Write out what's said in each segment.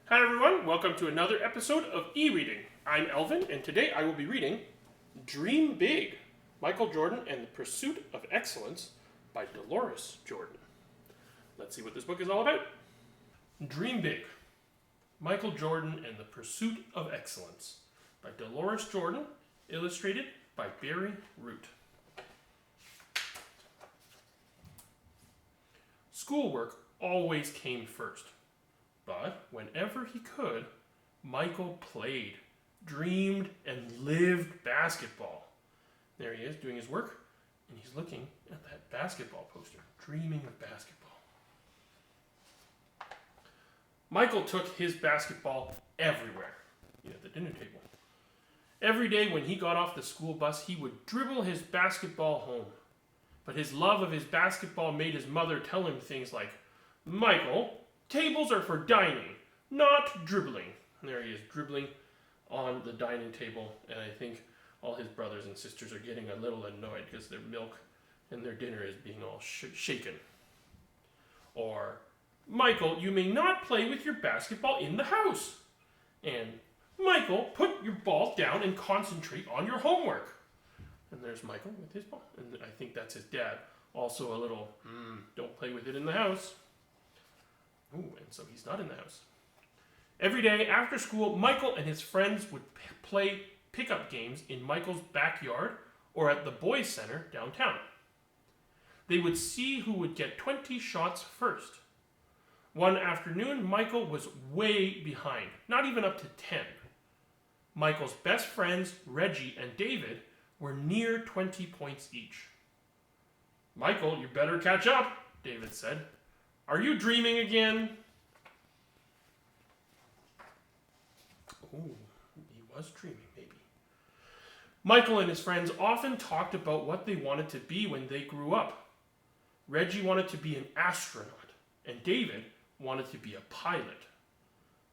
Hi everyone, welcome to another episode of e-reading. I'm Elvin, and today I will be reading Dream Big, Michael Jordan and the Pursuit of Excellence by Deloris Jordan. Let's see what this book is all about. Dream Big, Michael Jordan and the Pursuit of Excellence by Deloris Jordan, illustrated by Barry Root. Schoolwork always came first. But whenever he could, Michael played, dreamed, and lived basketball. There he is doing his work, and he's looking at that basketball poster, dreaming of basketball. Michael took his basketball everywhere, at the dinner table. Every day when he got off the school bus, he would dribble his basketball home. But his love of his basketball made his mother tell him things like, "Michael, tables are for dining, not dribbling." And there he is, dribbling on the dining table, and I think all his brothers and sisters are getting a little annoyed because their milk and their dinner is being all shaken. Or, "Michael, you may not play with your basketball in the house." And, "Michael, put your ball down and concentrate on your homework." And there's Michael with his ball, and I think that's his dad. Also a little, "Don't play with it in the house." Ooh, and so he's not in the house. Every day after school, Michael and his friends would play pickup games in Michael's backyard or at the boys' center downtown. They would see who would get 20 shots first. One afternoon, Michael was way behind, not even up to 10. Michael's best friends, Reggie and David, were near 20 points each. "Michael, you better catch up," David said. "Are you dreaming again?" Ooh, he was dreaming, maybe. Michael and his friends often talked about what they wanted to be when they grew up. Reggie wanted to be an astronaut, and David wanted to be a pilot.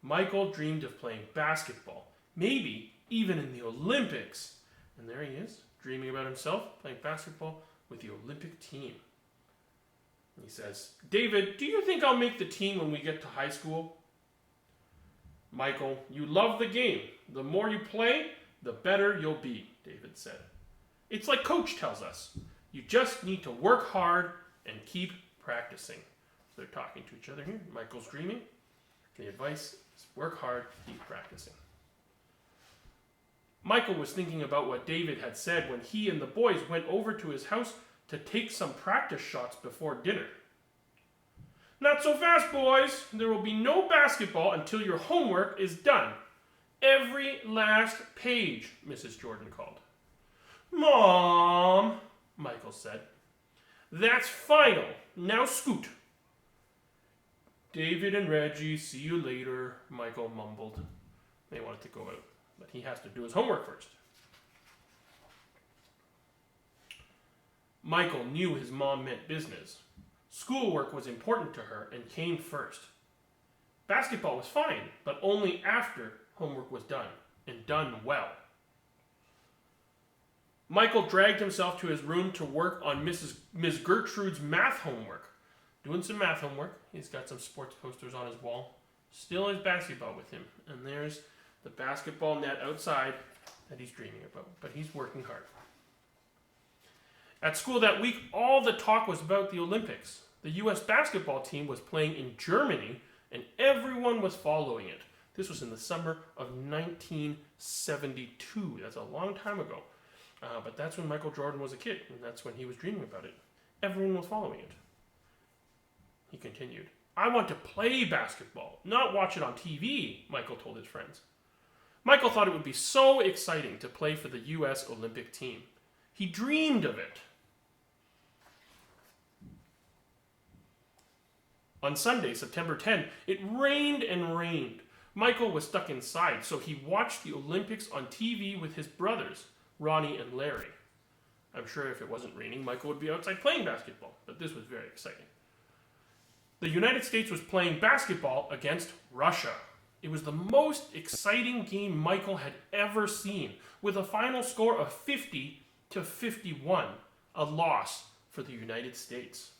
Michael dreamed of playing basketball, maybe even in the Olympics. And there he is, dreaming about himself playing basketball with the Olympic team. He says, "David, do you think I'll make the team when we get to high school?" "Michael, you love the game. The more you play, the better you'll be," David said. "It's like Coach tells us. You just need to work hard and keep practicing." So they're talking to each other here. Michael's dreaming. The advice is work hard, keep practicing. Michael was thinking about what David had said when he and the boys went over to his house to take some practice shots before dinner. "Not so fast, boys. There will be no basketball until your homework is done. Every last page," Mrs. Jordan called. "Mom," Michael said. "That's final. Now scoot." "David and Reggie, see you later," Michael mumbled. They wanted to go out, but he has to do his homework first. Michael knew his mom meant business. Schoolwork was important to her and came first. Basketball was fine, but only after homework was done, and done well. Michael dragged himself to his room to work on Miss Gertrude's math homework. Doing some math homework. He's got some sports posters on his wall. Still his basketball with him. And there's the basketball net outside that he's dreaming about. But he's working hard. At school that week, all the talk was about the Olympics. The U.S. basketball team was playing in Germany, and everyone was following it. This was in the summer of 1972. That's a long time ago. But that's when Michael Jordan was a kid, and that's when he was dreaming about it. Everyone was following it. He continued, "I want to play basketball, not watch it on TV," Michael told his friends. Michael thought it would be so exciting to play for the U.S. Olympic team. He dreamed of it. On Sunday, September 10, it rained and rained. Michael was stuck inside, so he watched the Olympics on TV with his brothers, Ronnie and Larry. I'm sure if it wasn't raining, Michael would be outside playing basketball, but this was very exciting. The United States was playing basketball against Russia. It was the most exciting game Michael had ever seen, with a final score of 50-51, a loss for the United States,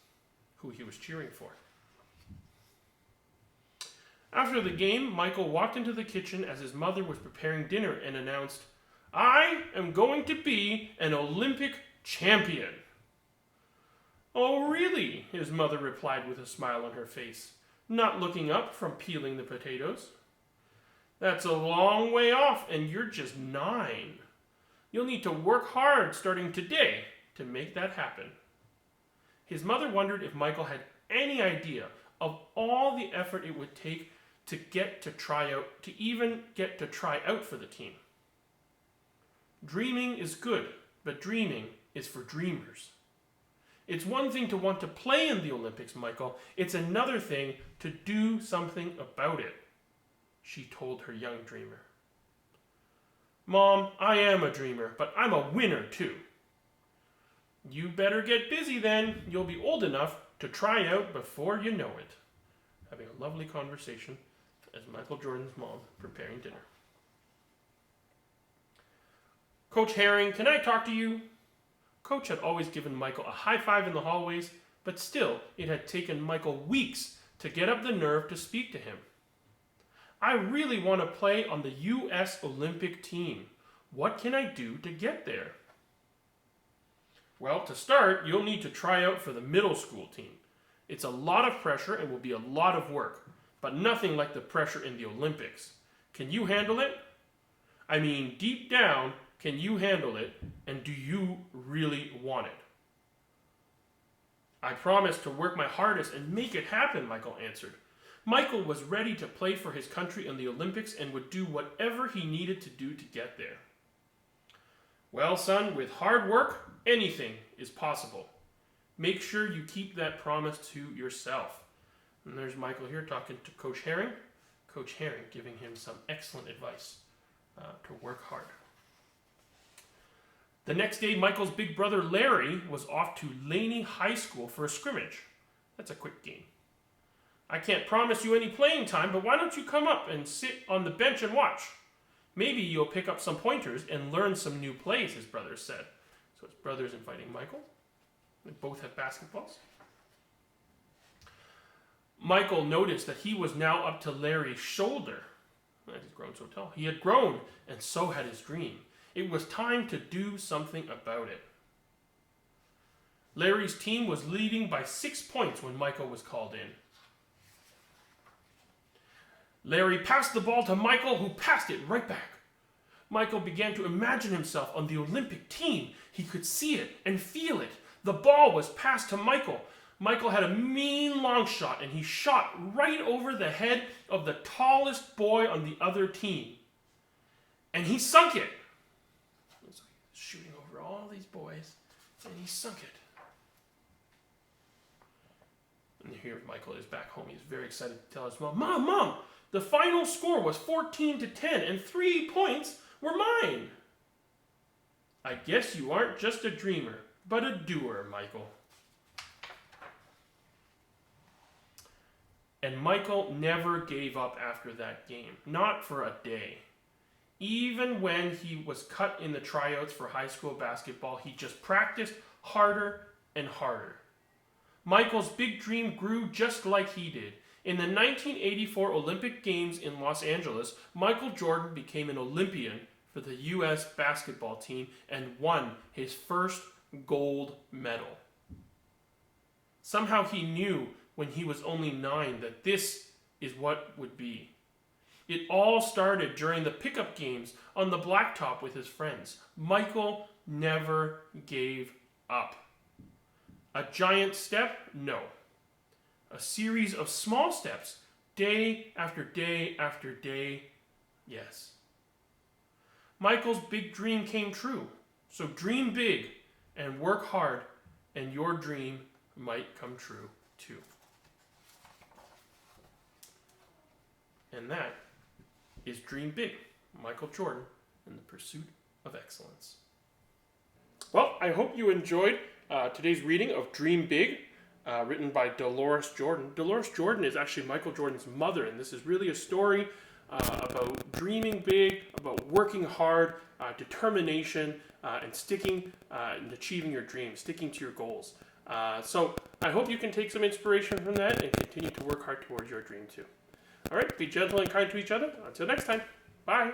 who he was cheering for. After the game, Michael walked into the kitchen as his mother was preparing dinner and announced, "I am going to be an Olympic champion." "Oh, really?" his mother replied with a smile on her face, not looking up from peeling the potatoes. "That's a long way off, and you're just 9. You'll need to work hard starting today to make that happen." His mother wondered if Michael had any idea of all the effort it would take to even get to try out for the team. Dreaming is good, but dreaming is for dreamers. It's one thing to want to play in the Olympics, Michael. It's another thing to do something about it, she told her young dreamer. "Mom, I am a dreamer, but I'm a winner too." "You better get busy then. You'll be old enough to try out before you know it." Having a lovely conversation as Michael Jordan's mom preparing dinner. "Coach Herring, can I talk to you?" Coach had always given Michael a high five in the hallways, but still it had taken Michael weeks to get up the nerve to speak to him. "I really want to play on the U.S. Olympic team. What can I do to get there?" "Well, to start, you'll need to try out for the middle school team. It's a lot of pressure and will be a lot of work, but nothing like the pressure in the Olympics. Can you handle it? I mean, deep down, can you handle it, and do you really want it?" "I promise to work my hardest and make it happen," Michael answered. Michael was ready to play for his country in the Olympics and would do whatever he needed to do to get there. "Well, son, with hard work, anything is possible. Make sure you keep that promise to yourself." And there's Michael here talking to Coach Herring. Coach Herring giving him some excellent advice to work hard. The next day, Michael's big brother Larry was off to Laney High School for a scrimmage. That's a quick game. "I can't promise you any playing time, but why don't you come up and sit on the bench and watch? Maybe you'll pick up some pointers and learn some new plays," his brother said. So his brother's inviting Michael. They both have basketballs. Michael noticed that he was now up to Larry's shoulder. He's grown so tall. He had grown, and so had his dream. It was time to do something about it. Larry's team was leading by 6 points when Michael was called in. Larry passed the ball to Michael, who passed it right back. Michael began to imagine himself on the Olympic team. He could see it and feel it. The ball was passed to Michael. Michael had a mean long shot, and he shot right over the head of the tallest boy on the other team. And he sunk it. So he's shooting over all these boys, and he sunk it. And here Michael is back home. He's very excited to tell his mom, Mom, the final score was 14-10, and 3 points were mine." "I guess you aren't just a dreamer, but a doer, Michael." And Michael never gave up after that game, not for a day. Even when he was cut in the tryouts for high school basketball, he just practiced harder and harder. Michael's big dream grew just like he did. In the 1984 Olympic Games in Los Angeles, Michael Jordan became an Olympian for the U.S. basketball team and won his first gold medal. Somehow he knew when he was only 9 that this is what would be. It all started during the pickup games on the blacktop with his friends. Michael never gave up. A giant step? No. A series of small steps, day after day after day, yes. Michael's big dream came true. So dream big and work hard, and your dream might come true too. And that is Dream Big, Michael Jordan and the Pursuit of Excellence. Well, I hope you enjoyed today's reading of Dream Big, written by Deloris Jordan. Deloris Jordan is actually Michael Jordan's mother, and this is really a story about dreaming big, about working hard, determination, and sticking and achieving your dreams, sticking to your goals. So I hope you can take some inspiration from that and continue to work hard towards your dream too. All right, be gentle and kind to each other. Until next time, bye.